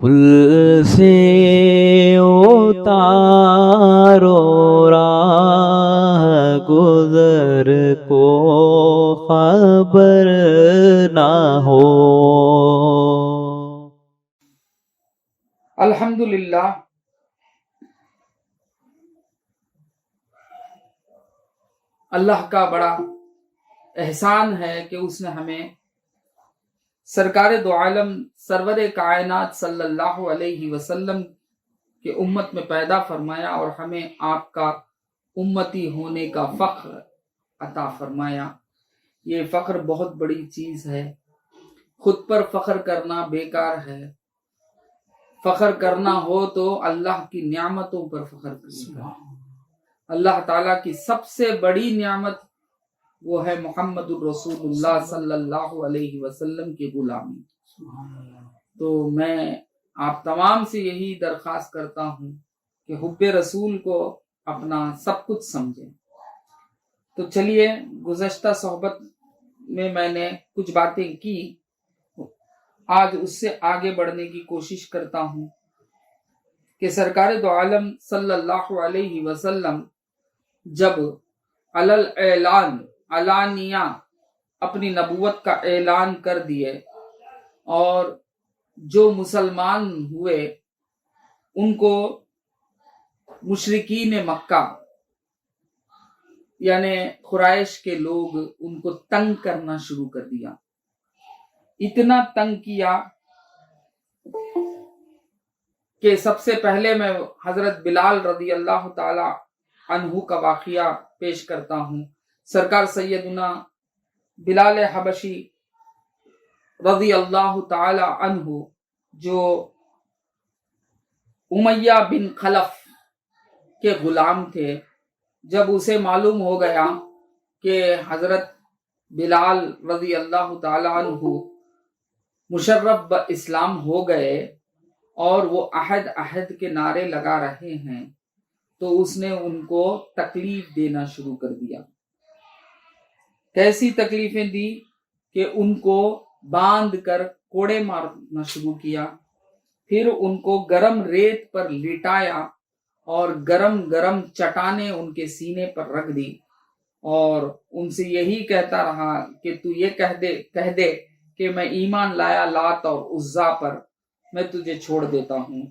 پل سے اتارو راہ گزر کو خبر نہ ہو۔ الحمدللہ اللہ کا بڑا احسان ہے کہ اس نے ہمیں سرکار دو عالم سرور کائنات صلی اللہ علیہ وسلم کے امت میں پیدا فرمایا اور ہمیں آپ کا امتی ہونے کا فخر عطا فرمایا۔ یہ فخر بہت بڑی چیز ہے، خود پر فخر کرنا بیکار ہے، فخر کرنا ہو تو اللہ کی نعمتوں پر فخر کرنا۔ اللہ تعالیٰ کی سب سے بڑی نعمت وہ ہے محمد الرسول اللہ صلی اللہ علیہ وسلم کی غلامی۔ تو میں آپ تمام سے یہی درخواست کرتا ہوں کہ حب رسول کو اپنا سب کچھ سمجھیں۔ تو چلیے، گزشتہ صحبت میں نے کچھ باتیں کی، آج اس سے آگے بڑھنے کی کوشش کرتا ہوں کہ سرکار دو عالم صلی اللہ علیہ وسلم جب اعلان علانیہ اپنی نبوت کا اعلان کر دیے اور جو مسلمان ہوئے ان کو مشرکین مکہ یعنی قریش کے لوگ ان کو تنگ کرنا شروع کر دیا۔ اتنا تنگ کیا کہ سب سے پہلے میں حضرت بلال رضی اللہ تعالی عنہ کا واقعہ پیش کرتا ہوں۔ سرکار سیدنا بلال حبشی رضی اللہ تعالی عنہ جو امیہ بن خلف کے غلام تھے، جب اسے معلوم ہو گیا کہ حضرت بلال رضی اللہ تعالی عنہ مشرف اسلام ہو گئے اور وہ عہد کے نعرے لگا رہے ہیں، تو اس نے ان کو تکلیف دینا شروع کر دیا۔ کیسی تکلیفیں دی کہ ان کو باندھ کر کوڑے مارنا شروع کیا، پھر ان کو گرم ریت پر لٹایا اور گرم چٹانیں ان کے سینے پر رکھ دی اور ان سے یہی کہتا رہا کہ تو یہ کہہ دے کہ میں ایمان لایا لات اور عزا پر، میں تجھے چھوڑ دیتا ہوں۔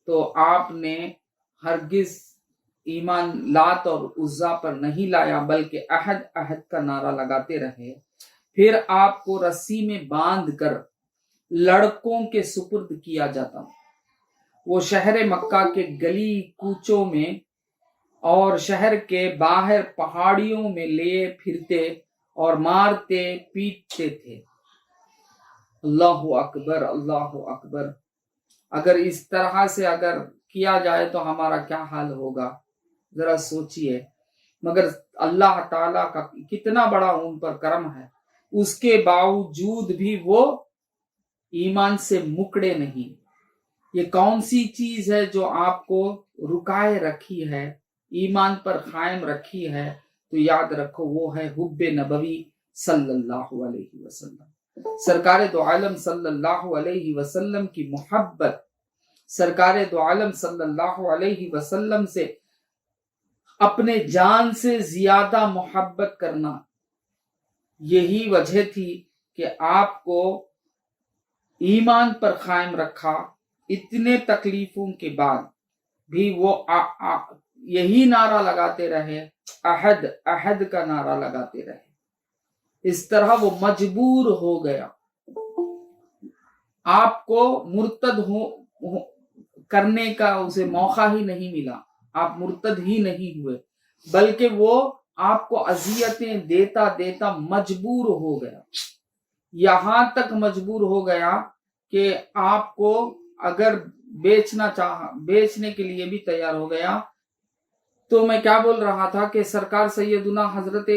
تو آپ نے ہرگز ایمان لات اور عزا پر نہیں لایا، بلکہ عہد کا نعرہ لگاتے رہے۔ پھر آپ کو رسی میں باندھ کر لڑکوں کے سپرد کیا جاتا، وہ شہر مکہ کے گلی کوچوں میں اور شہر کے باہر پہاڑیوں میں لے پھرتے اور مارتے پیٹتے تھے۔ اللہ اکبر، اللہ اکبر۔ اگر اس طرح سے اگر کیا جائے تو ہمارا کیا حال ہوگا، ذرا سوچئے۔ مگر اللہ تعالیٰ کا کتنا بڑا ان پر کرم ہے، اس کے باوجود بھی وہ ایمان سے مکڑے نہیں۔ یہ کون سی چیز ہے جو آپ کو رکائے رکھی ہے، ایمان پر قائم رکھی ہے؟ تو یاد رکھو وہ ہے حب نبوی صلی اللہ علیہ وسلم۔ سرکار دو عالم صلی اللہ علیہ وسلم کی محبت، سرکار دو عالم صلی اللہ علیہ وسلم سے اپنے جان سے زیادہ محبت کرنا، یہی وجہ تھی کہ آپ کو ایمان پر قائم رکھا۔ اتنے تکلیفوں کے بعد بھی وہ یہی نعرہ لگاتے رہے، عہد کا نعرہ لگاتے رہے۔ اس طرح وہ مجبور ہو گیا، آپ کو مرتد کرنے کا اسے موقع ہی نہیں ملا، آپ مرتد ہی نہیں ہوئے، بلکہ وہ آپ کو اذیتیں دیتا مجبور ہو گیا، یہاں تک مجبور ہو گیا کہ آپ کو اگر بیچنے کے لیے بھی تیار ہو گیا۔ تو میں کیا بول رہا تھا کہ سرکار سیدنا حضرت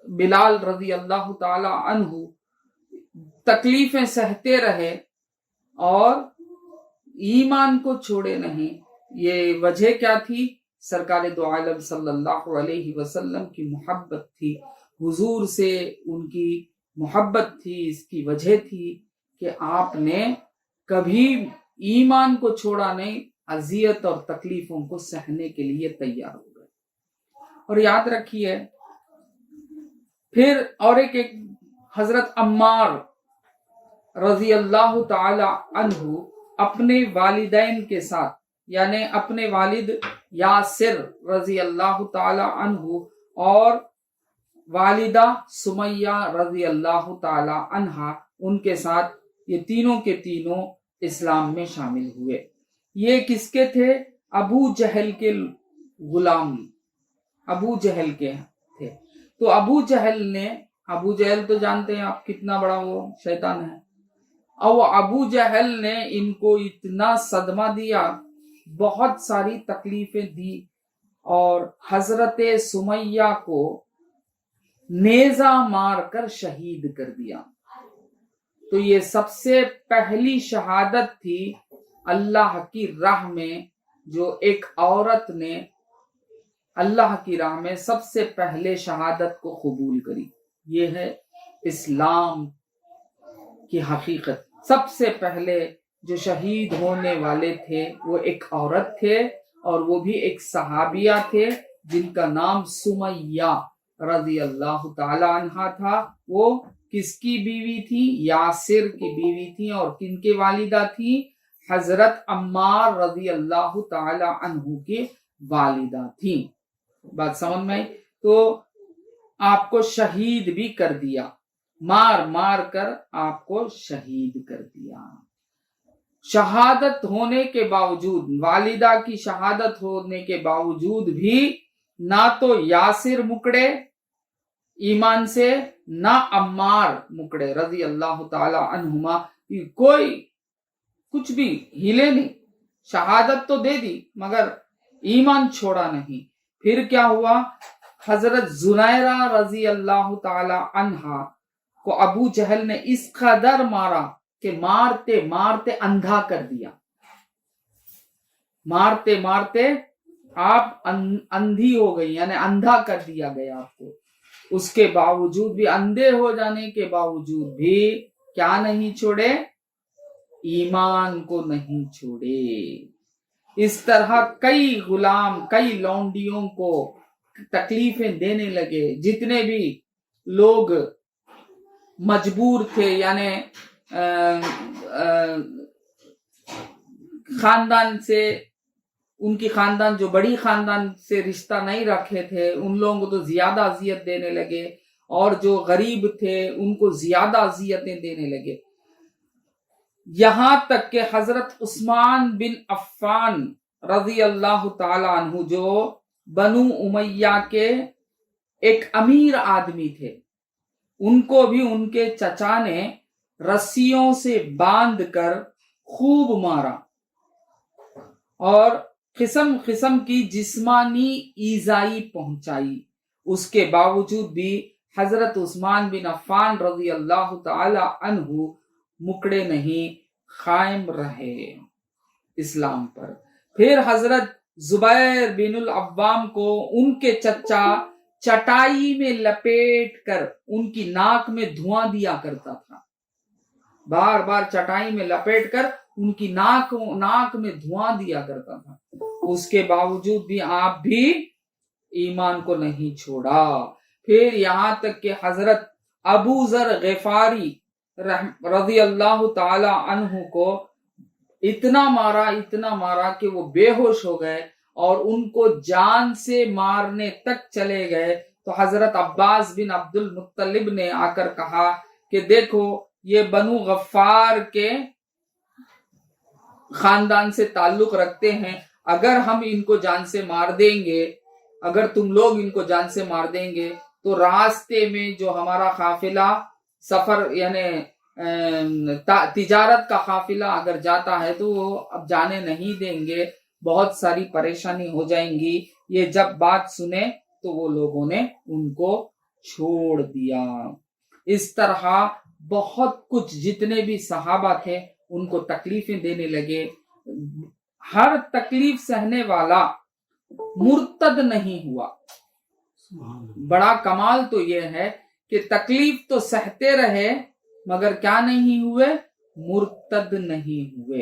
بلال رضی اللہ تعالی عنہ تکلیفیں سہتے رہے اور ایمان کو چھوڑے نہیں۔ یہ وجہ کیا تھی؟ سرکار دو عالم صلی اللہ علیہ وسلم کی محبت تھی، حضور سے ان کی محبت تھی۔ اس کی وجہ تھی کہ آپ نے کبھی ایمان کو چھوڑا نہیں, اذیت اور تکلیفوں کو سہنے کے لیے تیار ہو گئے. اور یاد رکھیے پھر اور ایک حضرت عمار رضی اللہ تعالی عنہ اپنے والدین کے ساتھ, یعنی اپنے والد یاسر رضی اللہ تعالی عنہ اور والدہ سمیہ رضی اللہ تعالی عنہا, ان کے ساتھ یہ تینوں کے تینوں اسلام میں شامل ہوئے. یہ کس کے تھے؟ ابو جہل کے غلام, ابو جہل کے تھے. تو ابو جہل تو جانتے ہیں آپ کتنا بڑا وہ شیطان ہے, اور ابو جہل نے ان کو اتنا صدمہ دیا, بہت ساری تکلیفیں دی, اور حضرت سمیہ کو نیزہ مار کر شہید کر دیا. تو یہ سب سے پہلی شہادت تھی اللہ کی راہ میں, جو ایک عورت نے اللہ کی راہ میں سب سے پہلے شہادت کو قبول کری. یہ ہے اسلام کی حقیقت. سب سے پہلے جو شہید ہونے والے تھے وہ ایک عورت تھے, اور وہ بھی ایک صحابیہ تھے جن کا نام سمیہ رضی اللہ تعالی عنہا تھا. وہ کس کی بیوی تھی؟ یاسر کی بیوی تھی. اور کن کے والدہ تھی؟ حضرت عمار رضی اللہ تعالی عنہ کی والدہ تھی. بات سمجھ میں؟ تو آپ کو شہید بھی کر دیا, مار مار کر آپ کو شہید کر دیا. شہادت ہونے کے باوجود, والدہ کی شہادت ہونے کے باوجود بھی نہ تو یاسر مکڑے ایمان سے, نہ عمار مکڑے رضی اللہ تعالی عنہما, کوئی کچھ بھی ہلے نہیں. شہادت تو دے دی مگر ایمان چھوڑا نہیں. پھر کیا ہوا؟ حضرت زنیرہ رضی اللہ تعالی عنہا کو ابو جہل نے اس قدر مارا کہ مارتے مارتے اندھا کر دیا. مارتے مارتے آپ اندھی ہو گئی, یعنی اندھا کر دیا گیا آپ کو. اس کے باوجود بھی, اندھے ہو جانے کے باوجود بھی کیا نہیں چھوڑے؟ ایمان کو نہیں چھوڑے. اس طرح کئی غلام, کئی لونڈیوں کو تکلیفیں دینے لگے. جتنے بھی لوگ مجبور تھے, یعنی خاندان سے, ان کی خاندان جو بڑی خاندان سے رشتہ نہیں رکھے تھے, ان لوگوں کو تو زیادہ اذیت دینے لگے, اور جو غریب تھے ان کو زیادہ اذیتیں دینے لگے. یہاں تک کہ حضرت عثمان بن عفان رضی اللہ تعالی عنہ, جو بنو امیہ کے ایک امیر آدمی تھے, ان کو بھی ان کے چچا نے رسیوں سے باندھ کر خوب مارا, اور قسم قسم کی جسمانی ایذائی پہنچائی. اس کے باوجود بھی حضرت عثمان بن عفان رضی اللہ تعالی عنہ مکڑے نہیں, قائم رہے اسلام پر. پھر حضرت زبیر بن العوام کو ان کے چچا چٹائی میں لپیٹ کر ان کی ناک میں دھواں دیا کرتا تھا. بار بار چٹائی میں لپیٹ کر ان کی ناک میں دھواں دیا کرتا تھا. اس کے باوجود بھی آپ بھی ایمان کو نہیں چھوڑا. پھر یہاں تک کہ حضرت ابو ذر غفاری رضی اللہ تعالی عنہ کو اتنا مارا کہ وہ بے ہوش ہو گئے, اور ان کو جان سے مارنے تک چلے گئے. تو حضرت عباس بن عبد المطلب نے آ کر کہا کہ دیکھو یہ بنو غفار کے خاندان سے تعلق رکھتے ہیں, اگر ہم ان کو جان سے مار دیں گے, اگر تم لوگ ان کو جان سے مار دیں گے تو راستے میں جو ہمارا قافلہ سفر, یعنی تجارت کا قافلہ اگر جاتا ہے تو وہ اب جانے نہیں دیں گے, بہت ساری پریشانی ہو جائیں گی. یہ جب بات سنے تو وہ لوگوں نے ان کو چھوڑ دیا. اس طرح بہت کچھ, جتنے بھی صحابہ تھے ان کو تکلیفیں دینے لگے. ہر تکلیف سہنے والا مرتد نہیں ہوا. بڑا کمال تو یہ ہے کہ تکلیف تو سہتے رہے مگر کیا نہیں ہوئے؟ مرتد نہیں ہوئے.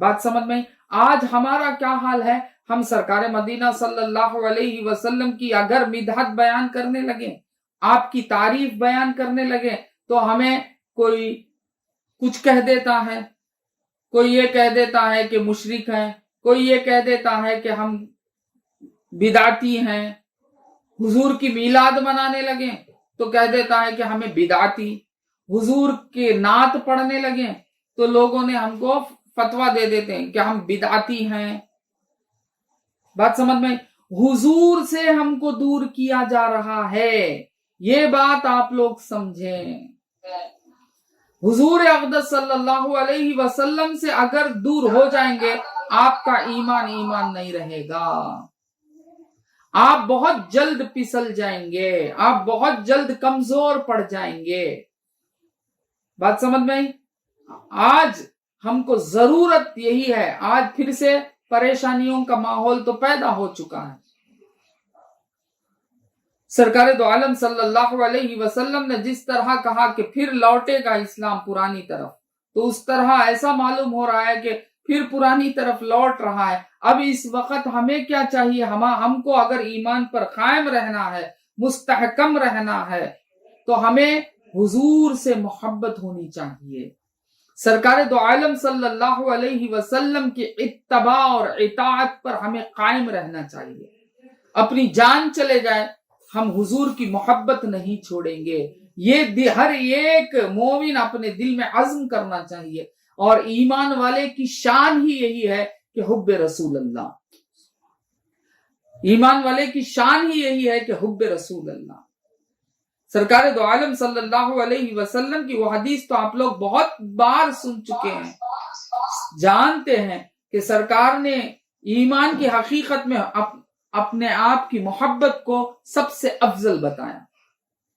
بات سمجھ میں؟ آج ہمارا کیا حال ہے؟ ہم سرکار مدینہ صلی اللہ علیہ وسلم کی اگر مدحت بیان کرنے لگے، آپ کی تعریف بیان کرنے لگے، تو ہمیں کوئی کچھ کہہ دیتا ہے، کوئی یہ کہہ دیتا ہے کہ مشرک ہیں، کوئی یہ کہہ دیتا ہے کہ ہم بدعتی ہیں۔ حضور کی میلاد منانے لگے تو کہہ دیتا ہے کہ ہمیں بدعتی۔ حضور کے نعت پڑھنے لگے تو لوگوں نے ہم کو فتویٰ دے دیتے ہیں کہ ہم بدعتی ہیں۔ بات سمجھ میں؟ حضور سے ہم کو دور کیا جا رہا ہے، یہ بات آپ لوگ سمجھیں۔ حضور اقدس صلی اللہ علیہ وسلم سے اگر دور ہو جائیں گے، آپ کا ایمان نہیں رہے گا، آپ بہت جلد پسل جائیں گے، آپ بہت جلد کمزور پڑ جائیں گے۔ بات سمجھ میں؟ آج ہم کو ضرورت یہی ہے، آج پھر سے پریشانیوں کا ماحول تو پیدا ہو چکا ہے۔ سرکار دو عالم صلی اللہ علیہ وسلم نے جس طرح کہا کہ پھر لوٹے گا اسلام پرانی طرف، تو اس طرح ایسا معلوم ہو رہا ہے کہ پھر پرانی طرف لوٹ رہا ہے۔ اب اس وقت ہمیں کیا چاہیے؟ ہم کو اگر ایمان پر قائم رہنا ہے، مستحکم رہنا ہے، تو ہمیں حضور سے محبت ہونی چاہیے، سرکار دو عالم صلی اللہ علیہ وسلم کی اتباع اور اطاعت پر ہمیں قائم رہنا چاہیے۔ اپنی جان چلے جائے، ہم حضور کی محبت نہیں چھوڑیں گے، یہ ہر ایک مومن اپنے دل میں عزم کرنا چاہیے۔ اور ایمان والے کی شان ہی یہی ہے کہ حب رسول اللہ، ایمان والے کی شان ہی یہی ہے کہ حب رسول اللہ۔ سرکار دو عالم صلی اللہ علیہ وسلم کی وہ حدیث تو آپ لوگ بہت بار سن چکے ہیں، جانتے ہیں کہ سرکار نے ایمان کی حقیقت میں اپنے آپ کی محبت کو سب سے افضل بتایا۔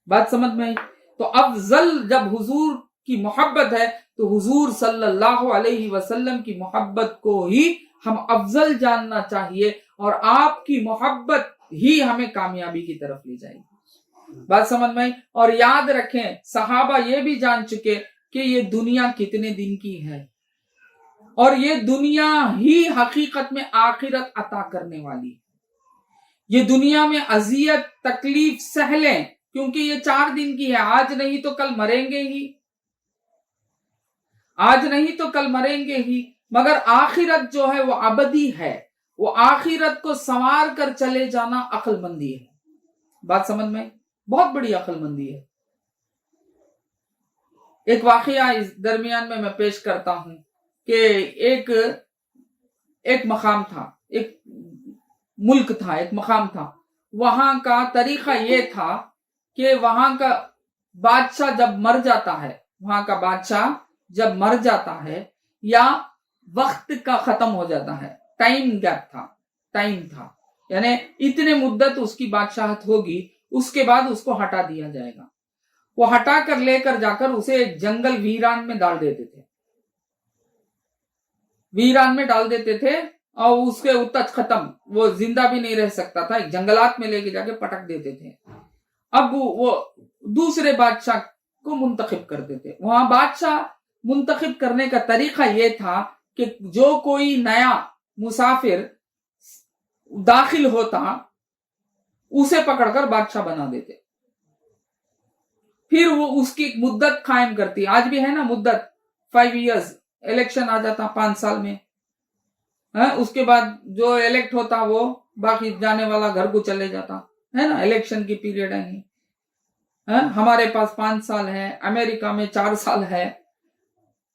بات سمجھ میں؟ تو افضل جب حضور کی محبت ہے تو حضور صلی اللہ علیہ وسلم کی محبت کو ہی ہم افضل جاننا چاہیے، اور آپ کی محبت ہی ہمیں کامیابی کی طرف لے جائے گی۔ بات سمجھ میں؟ اور یاد رکھیں، صحابہ یہ بھی جان چکے کہ یہ دنیا کتنے دن کی ہے، اور یہ دنیا ہی حقیقت میں آخرت عطا کرنے والی ہے۔ یہ دنیا میں اذیت تکلیف سہ لیں، کیونکہ یہ 4 دن کی ہے، آج نہیں تو کل مریں گے ہی، آج نہیں تو کل مریں گے ہی، مگر آخرت جو ہے وہ ابدی ہے، وہ آخرت کو سنوار کر چلے جانا عقل مندی ہے۔ بات سمجھ میں؟ بہت بڑی عقل مندی ہے۔ ایک واقعہ اس درمیان میں پیش کرتا ہوں کہ ایک مقام تھا، ایک ملک تھا، ایک مقام تھا، وہاں کا طریقہ یہ تھا کہ وہاں کا بادشاہ جب مر جاتا ہے، وہاں کا بادشاہ جب مر جاتا ہے یا وقت کا ختم ہو جاتا ہے، ٹائم گیپ تھا، ٹائم تھا، یعنی اتنے مدت اس کی بادشاہت ہوگی، اس کے بعد اس کو ہٹا دیا جائے گا۔ وہ ہٹا کر لے کر جا کر اسے ایک جنگل ویران میں ڈال دیتے تھے، ویران میں ڈال دیتے تھے، اور اس کے اتت ختم، وہ زندہ بھی نہیں رہ سکتا تھا، ایک جنگلات میں لے کے جا کے پٹک دیتے تھے۔ اب وہ دوسرے بادشاہ کو منتخب کرتے تھے۔ وہاں بادشاہ منتخب کرنے کا طریقہ یہ تھا کہ جو کوئی نیا مسافر داخل ہوتا اسے پکڑ کر بادشاہ بنا دیتے، پھر وہ اس کی مدت قائم کرتی، آج بھی ہے نا مدت 5 ایئرز، الیکشن آ جاتا 5 سال میں، اس کے بعد جو الیکٹ ہوتا وہ باقی جانے والا گھر کو چلے جاتا ہے نا، الیکشن کی پیریڈ ہے۔ ہمارے پاس 5 سال ہے، امریکہ میں 4 سال ہے،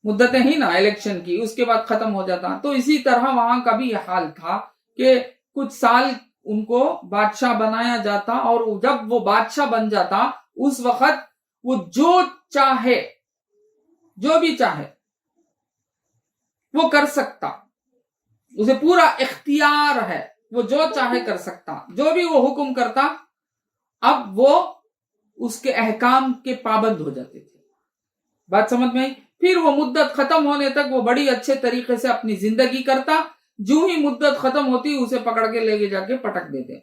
مدتیں ہی نا الیکشن کی، اس کے بعد ختم ہو جاتا۔ تو اسی طرح وہاں کا بھی یہ حال تھا کہ کچھ سال ان کو بادشاہ بنایا جاتا، اور جب وہ بادشاہ بن جاتا اس وقت وہ جو چاہے، جو بھی چاہے وہ کر سکتا، اسے پورا اختیار ہے، وہ جو چاہے کر سکتا، جو بھی وہ حکم کرتا اب وہ اس کے احکام کے پابند ہو جاتے تھے۔ بات سمجھ میں آئی؟ پھر وہ مدت ختم ہونے تک وہ بڑی اچھے طریقے سے اپنی زندگی کرتا، جو ہی مدت ختم ہوتی اسے پکڑ کے لے کے جا کے پٹک دیتے۔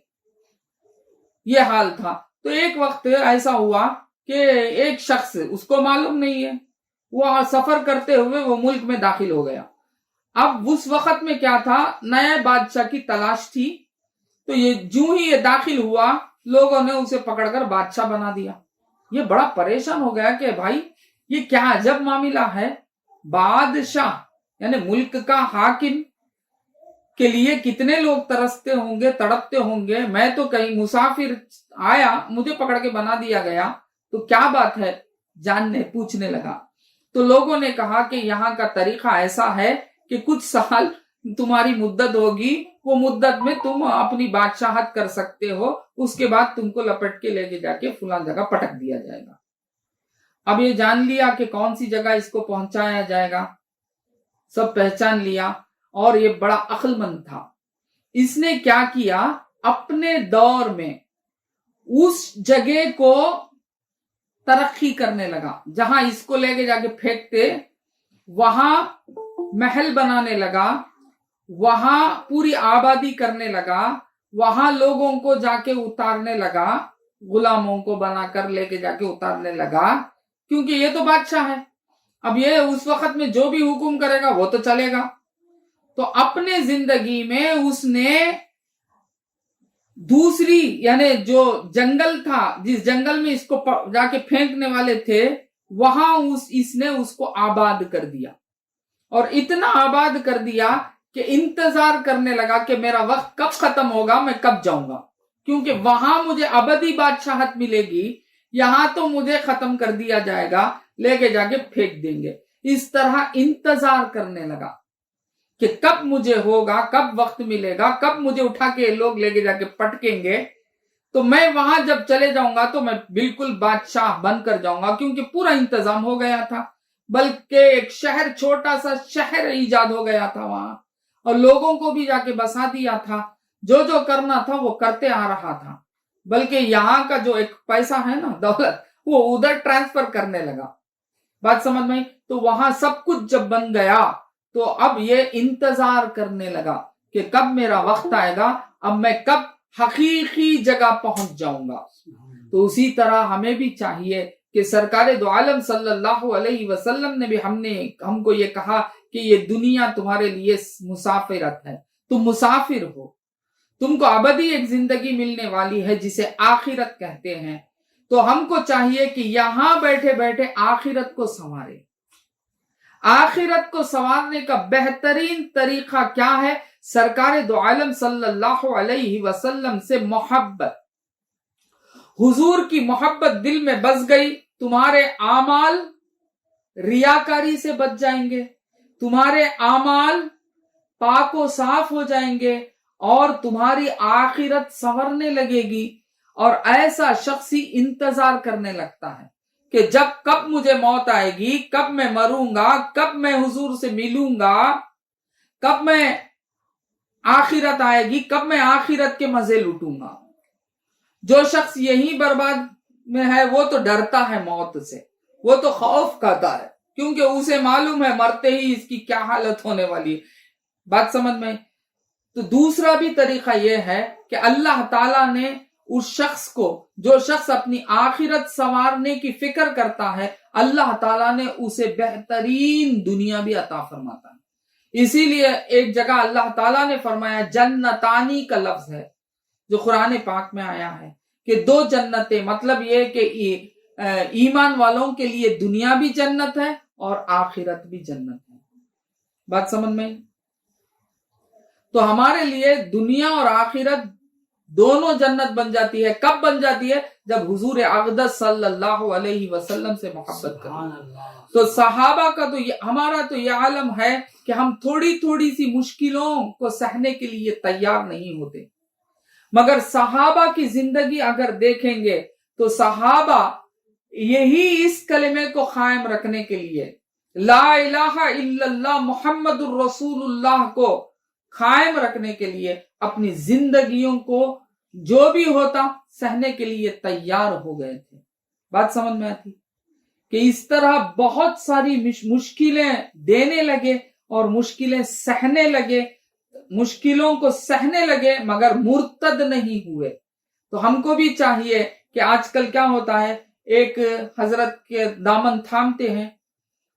یہ حال تھا۔ تو ایک وقت ایسا ہوا کہ ایک شخص، اس کو معلوم نہیں ہے، وہ سفر کرتے ہوئے وہ ملک میں داخل ہو گیا۔ اب اس وقت میں کیا تھا, نئے بادشاہ کی تلاش تھی, تو یہ جو ہی یہ داخل ہوا لوگوں نے اسے پکڑ کر بادشاہ بنا دیا. یہ بڑا پریشان ہو گیا کہ بھائی یہ کیا عجب معاملہ ہے, بادشاہ یعنی ملک کا حاکم کے لیے کتنے لوگ ترستے ہوں گے, تڑپتے ہوں گے, میں تو کہیں مسافر آیا مجھے پکڑ کے بنا دیا گیا, تو کیا بات ہے, جاننے پوچھنے لگا. تو لوگوں نے کہا کہ یہاں کا طریقہ ایسا ہے کہ کچھ سال تمہاری مدت ہوگی, وہ مدت میں تم اپنی بادشاہت کر سکتے ہو, اس کے بعد تم کو لپٹ کے لے کے جا کے فلان جگہ پٹک دیا جائے گا. اب یہ جان لیا کہ کون سی جگہ اس کو پہنچایا جائے گا, سب پہچان لیا, اور یہ بڑا عقل مند تھا. اس نے کیا کیا, اپنے دور میں اس جگہ کو ترقی کرنے لگا, جہاں اس کو لے کے جا کے پھینکتے وہاں محل بنانے لگا, وہاں پوری آبادی کرنے لگا, وہاں لوگوں کو جا کے اتارنے لگا, غلاموں کو بنا کر لے کے جا کے اتارنے لگا, کیونکہ یہ تو بادشاہ ہے, اب یہ اس وقت میں جو بھی حکم کرے گا وہ تو چلے گا. تو اپنے زندگی میں اس نے دوسری یعنی جو جنگل تھا, جس جنگل میں اس کو جا کے پھینکنے والے تھے, وہاں اس نے اس کو آباد کر دیا, اور اتنا آباد کر دیا کہ انتظار کرنے لگا کہ میرا وقت کب ختم ہوگا, میں کب جاؤں گا, کیونکہ وہاں مجھے ابدی بادشاہت ملے گی, یہاں تو مجھے ختم کر دیا جائے گا, لے کے جا کے پھینک دیں گے. اس طرح انتظار کرنے لگا کہ کب مجھے ہوگا, کب وقت ملے گا, کب مجھے اٹھا کے لوگ لے کے جا کے پٹکیں گے, تو میں وہاں جب چلے جاؤں گا تو میں بالکل بادشاہ بن کر جاؤں گا, کیونکہ پورا انتظام ہو گیا تھا, بلکہ ایک شہر, چھوٹا سا شہر ایجاد ہو گیا تھا وہاں, اور لوگوں کو بھی جا کے بسا دیا تھا, جو جو کرنا تھا وہ کرتے آ رہا تھا, بلکہ یہاں کا جو ایک پیسہ ہے نا, دولت, وہ ادھر ٹرانسفر کرنے لگا. بات سمجھ میں؟ تو وہاں سب کچھ جب بن گیا تو اب یہ انتظار کرنے لگا کہ کب میرا وقت آئے گا, اب میں کب حقیقی جگہ پہنچ جاؤں گا. تو اسی طرح ہمیں بھی چاہیے کہ سرکار دو عالم صلی اللہ علیہ وسلم نے بھی ہم کو یہ کہا کہ یہ دنیا تمہارے لیے مسافرت ہے, تم مسافر ہو, تم کو ابدی ایک زندگی ملنے والی ہے جسے آخرت کہتے ہیں. تو ہم کو چاہیے کہ یہاں بیٹھے بیٹھے آخرت کو سنوارے. آخرت کو سنوارنے کا بہترین طریقہ کیا ہے؟ سرکار دو عالم صلی اللہ علیہ وسلم سے محبت. حضور کی محبت دل میں بس گئی, تمہارے اعمال ریاکاری سے بچ جائیں گے, تمہارے اعمال پاک و صاف ہو جائیں گے, اور تمہاری آخرت سنورنے لگے گی. اور ایسا شخص ہی انتظار کرنے لگتا ہے کہ جب کب مجھے موت آئے گی, کب میں مروں گا, کب میں حضور سے ملوں گا, کب میں آخرت آئے گی, کب میں آخرت کے مزے لوٹوں گا. جو شخص یہی برباد میں ہے وہ تو ڈرتا ہے موت سے, وہ تو خوف کھاتا ہے, کیونکہ اسے معلوم ہے مرتے ہی اس کی کیا حالت ہونے والی ہے. بات سمجھ میں؟ تو دوسرا بھی طریقہ یہ ہے کہ اللہ تعالیٰ نے اس شخص کو, جو شخص اپنی آخرت سنوارنے کی فکر کرتا ہے, اللہ تعالیٰ نے اسے بہترین دنیا بھی عطا فرماتا ہے. اسی لیے ایک جگہ اللہ تعالیٰ نے فرمایا, جنتانی کا لفظ ہے جو قرآن پاک میں آیا ہے کہ دو جنتیں, مطلب یہ کہ ایمان والوں کے لیے دنیا بھی جنت ہے اور آخرت بھی جنت ہے. بات سمجھ میں؟ تو ہمارے لیے دنیا اور آخرت دونوں جنت بن جاتی ہے. کب بن جاتی ہے؟ جب حضور اقدس صلی اللہ علیہ وسلم سے محبت کریں. تو صحابہ کا تو ہمارا تو یہ عالم ہے کہ ہم تھوڑی تھوڑی سی مشکلوں کو سہنے کے لیے تیار نہیں ہوتے, مگر صحابہ کی زندگی اگر دیکھیں گے تو صحابہ یہی اس کلمے کو قائم رکھنے کے لیے, لا الہ الا اللہ محمد الرسول اللہ کو قائم رکھنے کے لیے اپنی زندگیوں کو جو بھی ہوتا سہنے کے لیے تیار ہو گئے تھے. بات سمجھ میں آتی کہ اس طرح بہت ساری مشکلیں دینے لگے اور مشکلیں سہنے لگے, مشکلوں کو سہنے لگے مگر مرتد نہیں ہوئے. تو ہم کو بھی چاہیے کہ آج کل کیا ہوتا ہے, ایک حضرت کے دامن تھامتے ہیں,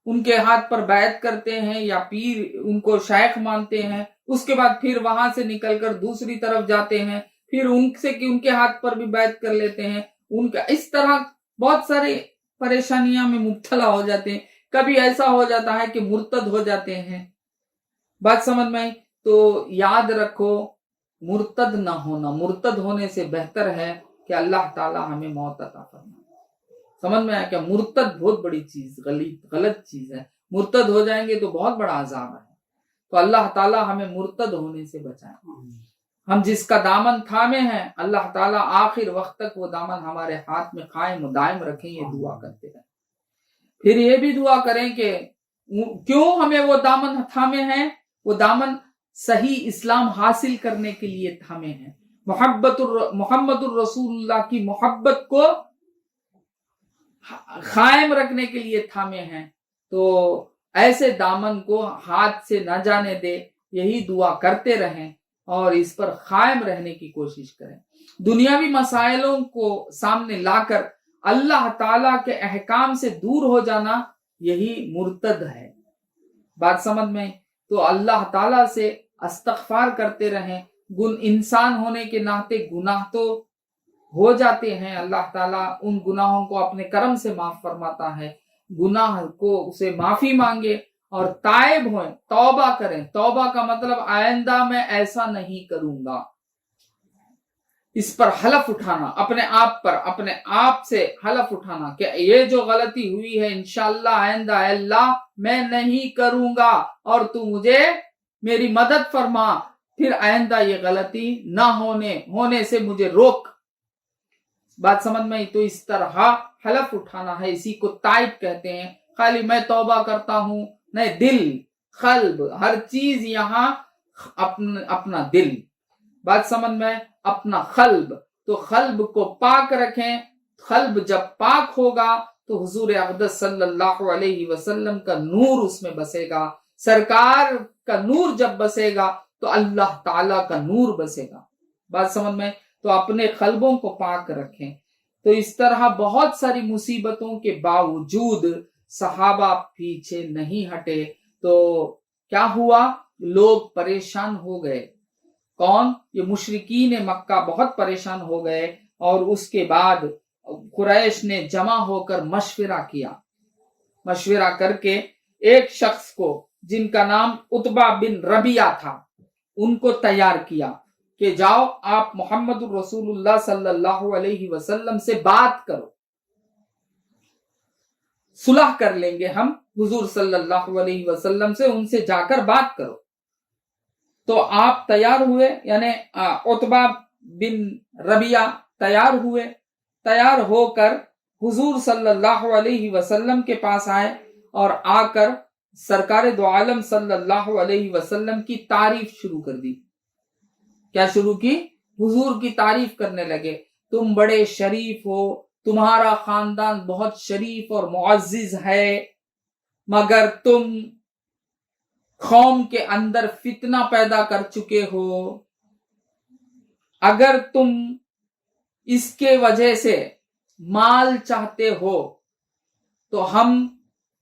ان کے ہاتھ پر بیعت کرتے ہیں یا پیر ان کو شیخ مانتے ہیں, اس کے بعد پھر وہاں سے نکل کر دوسری طرف جاتے ہیں, پھر ان سے کہ ان کے ہاتھ پر بھی بیعت کر لیتے ہیں, ان کا اس طرح بہت سارے پریشانیاں میں مبتلا ہو جاتے ہیں. کبھی ایسا ہو جاتا ہے کہ مرتد ہو جاتے ہیں. بات سمجھ میں آئی؟ تو یاد رکھو مرتد نہ ہونا, مرتد ہونے سے بہتر ہے کہ اللہ تعالی ہمیں موت عطا فرمائے. سمجھ میں آیا کیا؟ مرتد بہت بڑی چیز, غلط چیز ہے. مرتد ہو جائیں گے تو بہت بڑا عذاب ہے. تو اللہ تعالی ہمیں مرتد ہونے سے بچائے. ہم جس کا دامن تھامے ہیں اللہ تعالیٰ آخر وقت تک وہ دامن ہمارے ہاتھ میں قائم و دائم رکھیں, یہ دعا کرتے ہیں. پھر یہ بھی دعا کریں کہ کیوں ہمیں وہ دامن تھامے ہیں, وہ دامن صحیح اسلام حاصل کرنے کے لیے تھامے ہیں, محمد الرسول اللہ کی محبت کو قائم رکھنے کے لیے تھامے ہیں. تو ایسے دامن کو ہاتھ سے نہ جانے دے, یہی دعا کرتے رہیں اور اس پر قائم رہنے کی کوشش کریں. دنیاوی مسائلوں کو سامنے لا کر اللہ تعالیٰ کے احکام سے دور ہو جانا یہی مرتد ہے. بات سمجھ میں؟ تو اللہ تعالیٰ سے استغفار کرتے رہیں. انسان ہونے کے ناطے گناہ تو ہو جاتے ہیں, اللہ تعالیٰ ان گناہوں کو اپنے کرم سے معاف فرماتا ہے. گناہ کو اسے معافی مانگے اور تائب ہوئیں, توبہ کریں. توبہ کا مطلب آئندہ میں ایسا نہیں کروں گا, اس پر حلف اٹھانا, اپنے آپ پر, اپنے آپ سے حلف اٹھانا کہ یہ جو غلطی ہوئی ہے انشاءاللہ آئندہ اے اللہ میں نہیں کروں گا اور تو مجھے میری مدد فرما, پھر آئندہ یہ غلطی نہ ہونے سے مجھے روک. بات سمجھ میں؟ تو اس طرح حلف اٹھانا ہے, اسی کو تائب کہتے ہیں. خالی میں توبہ کرتا ہوں نہیں, دل, قلب, ہر چیز یہاں اپنا دل. بات سمجھ میں؟ اپنا قلب. تو قلب کو پاک رکھیں. قلب جب پاک ہوگا تو حضور اقدس صلی اللہ علیہ وسلم کا نور اس میں بسے گا. سرکار کا نور جب بسے گا تو اللہ تعالی کا نور بسے گا. بات سمجھ میں؟ تو اپنے قلبوں کو پاک رکھیں. تو اس طرح بہت ساری مصیبتوں کے باوجود صحابہ پیچھے نہیں ہٹے. تو کیا ہوا؟ لوگ پریشان ہو گئے. کون؟ یہ مشرکین مکہ بہت پریشان ہو گئے, اور اس کے بعد قریش نے جمع ہو کر مشورہ کیا. مشورہ کر کے ایک شخص کو جن کا نام عتبہ بن ربیعہ تھا ان کو تیار کیا کہ جاؤ آپ محمد الرسول اللہ صلی اللہ علیہ وسلم سے بات کرو, صلح کر لیں گے ہم حضور صلی اللہ علیہ وسلم سے, ان سے جا کر بات کرو. تو آپ تیار ہوئے, یعنی عتبہ بن ربیعہ تیار ہوئے. تیار ہو کر حضور صلی اللہ علیہ وسلم کے پاس آئے اور آ کر سرکار دو عالم صلی اللہ علیہ وسلم کی تعریف شروع کر دی. کیا شروع کی؟ حضور کی تعریف کرنے لگے. تم بڑے شریف ہو, تمہارا خاندان بہت شریف اور معزز ہے, مگر تم قوم کے اندر فتنہ پیدا کر چکے ہو. اگر تم اس کے وجہ سے مال چاہتے ہو تو ہم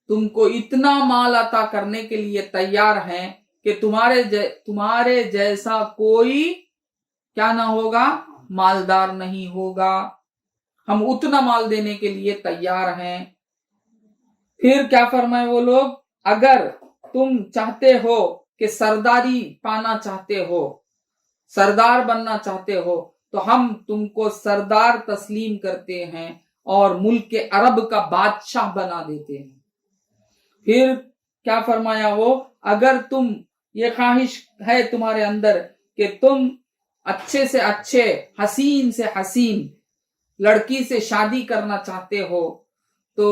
تم کو اتنا مال عطا کرنے کے لیے تیار ہیں کہ تمہارے جیسا کوئی کیا نہ ہوگا, مالدار نہیں ہوگا. ہم اتنا مال دینے کے لیے تیار ہیں. پھر کیا فرمائے وہ لوگ؟ اگر تم چاہتے ہو کہ سرداری پانا چاہتے ہو, سردار بننا چاہتے ہو, تو ہم تم کو سردار تسلیم کرتے ہیں اور ملک عرب کا بادشاہ بنا دیتے ہیں. پھر کیا فرمایا وہ؟ اگر تم یہ خواہش ہے تمہارے اندر کہ تم اچھے سے اچھے, حسین سے حسین لڑکی سے شادی کرنا چاہتے ہو تو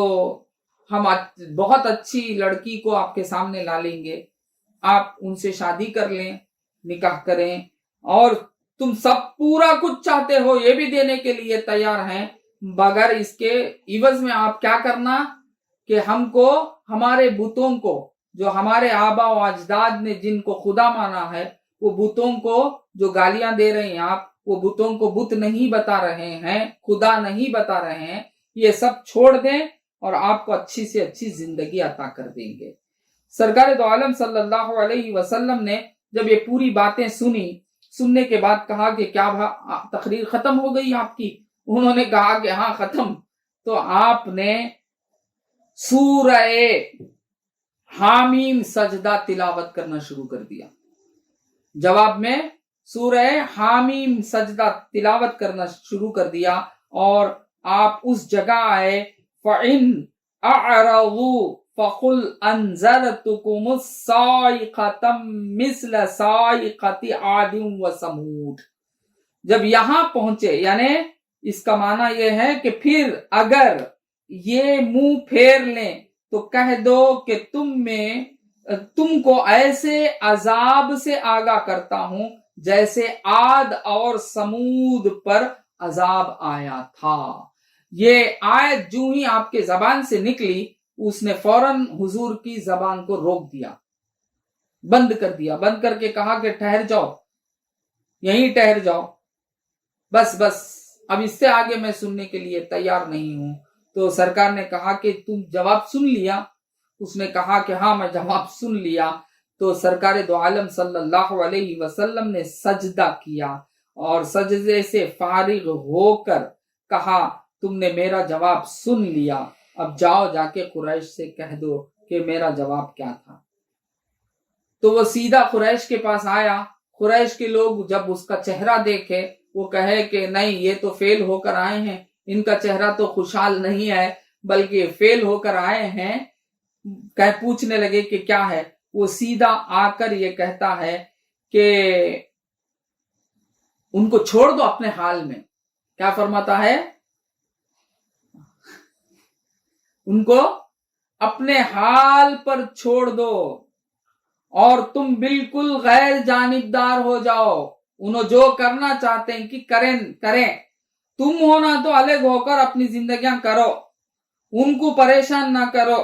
ہم بہت اچھی لڑکی کو آپ کے سامنے لا لیں گے, آپ ان سے شادی کر لیں, نکاح کریں, اور تم سب پورا کچھ چاہتے ہو یہ بھی دینے کے لیے تیار ہیں, مگر اس کے عوض میں آپ کیا کرنا کہ ہم کو ہمارے بتوں کو, جو ہمارے آبا و اجداد نے جن کو خدا مانا ہے, وہ بتوں کو جو گالیاں دے رہے ہیں آپ, وہ بتوں کو بت نہیں بتا رہے ہیں, خدا نہیں بتا رہے ہیں, یہ سب چھوڑ دیں اور آپ کو اچھی سے اچھی زندگی عطا کر دیں گے۔ سرکار دو عالم صلی اللہ علیہ وسلم نے جب یہ پوری باتیں سننے کے بعد کہا کہ کیا تقریر ختم ہو گئی آپ کی؟ انہوں نے کہا کہ ہاں ختم۔ تو آپ نے سورہ حامیم سجدہ تلاوت کرنا شروع کر دیا۔ جواب میں سورہ حامیم سجدہ تلاوت کرنا شروع کر دیا، اور آپ اس جگہ آئے فَإِنْ أَعْرَضُوا فَقُلْ أَنذَرْتُكُمُ الصَّاعِقَةَ مِثْلَ صَاعِقَةِ عَادٍ وَثَمُودَ۔ جب یہاں پہنچے، یعنی اس کا معنی یہ ہے کہ پھر اگر یہ منہ پھیر لیں تو کہہ دو کہ تم کو ایسے عذاب سے آگاہ کرتا ہوں جیسے عاد اور سمود پر عذاب آیا تھا۔ یہ آیت جو ہی آپ کے زبان سے نکلی، اس نے فوراً حضور کی زبان کو روک دیا، بند کر دیا، بند کر کے کہا کہ ٹھہر جاؤ، یہیں ٹھہر جاؤ، بس اب اس سے آگے میں سننے کے لیے تیار نہیں ہوں۔ تو سرکار نے کہا کہ تم جواب سن لیا؟ اس نے کہا کہ ہاں میں جواب سن لیا۔ تو سرکار دو عالم صلی اللہ علیہ وسلم نے سجدہ کیا اور سجدے سے فارغ ہو کر کہا تم نے میرا جواب سن لیا، اب جاؤ جا کے قریش سے کہہ دو کہ میرا جواب کیا تھا۔ تو وہ سیدھا قریش کے پاس آیا۔ قریش کے لوگ جب اس کا چہرہ دیکھے، وہ کہے کہ نہیں، یہ تو فیل ہو کر آئے ہیں، ان کا چہرہ تو خوشحال نہیں ہے بلکہ فیل ہو کر آئے ہیں۔ پوچھنے لگے کہ کیا ہے؟ وہ سیدھا آ کر یہ کہتا ہے کہ ان کو چھوڑ دو اپنے حال میں۔ کیا فرماتا ہے؟ ان کو اپنے حال پر چھوڑ دو اور تم بالکل غیر جانبدار ہو جاؤ، انہوں جو کرنا چاہتے ہیں کہ کریں، تم ہونا تو الگ ہو کر اپنی زندگیاں کرو، ان کو پریشان نہ کرو۔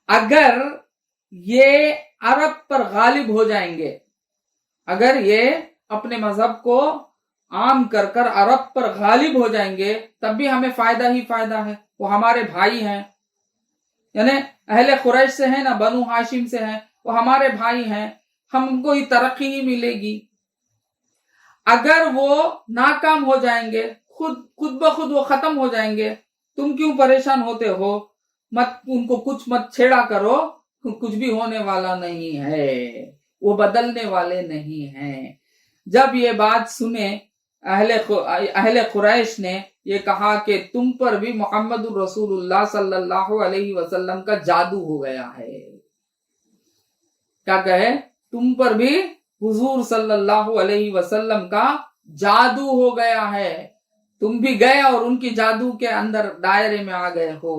اگر یہ عرب پر غالب ہو جائیں گے، اگر یہ اپنے مذہب کو عام کر کر عرب پر غالب ہو جائیں گے تب بھی ہمیں فائدہ ہی فائدہ ہے، وہ ہمارے بھائی ہیں، یعنی اہل قریش سے ہیں نہ بنو ہاشم سے ہیں، وہ ہمارے بھائی ہیں، ہم کو ہی ترقی ہی ملے گی۔ اگر وہ ناکام ہو جائیں گے، خود بخود وہ ختم ہو جائیں گے، تم کیوں پریشان ہوتے ہو؟ ان کو کچھ مت چھیڑا کرو، کچھ بھی ہونے والا نہیں ہے، وہ بدلنے والے نہیں ہیں۔ جب یہ بات سنے اہل قریش نے یہ کہا کہ تم پر بھی محمد الرسول اللہ صلی اللہ علیہ وسلم کا جادو ہو گیا ہے۔ کیا کہے؟ تم پر بھی حضور صلی اللہ علیہ وسلم کا جادو ہو گیا ہے، تم بھی گئے اور ان کی جادو کے اندر دائرے میں آ گئے ہو۔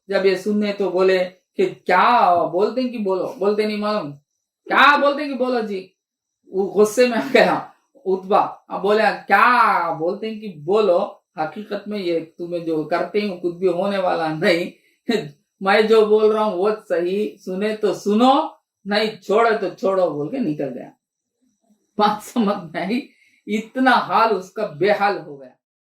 جب یہ سننے تو بولے کہ کیا بولتے ہیں کہ بولو، بولتے نہیں معلوم، کیا بولتے ہیں کہ بولو جی۔ وہ غصے میں آ گیا عتبہ، بولے کیا بولتے ہیں کہ بولو، حقیقت میں یہ تمہیں جو کرتے ہیں کچھ بھی ہونے والا نہیں، میں جو بول رہا ہوں وہ صحیح، سنے تو سنو، نہیں چھوڑے تو چھوڑو، بول کے نکل گیا۔ بات سمجھ میں آئی؟ اتنا حال اس کا بے حال ہو گیا۔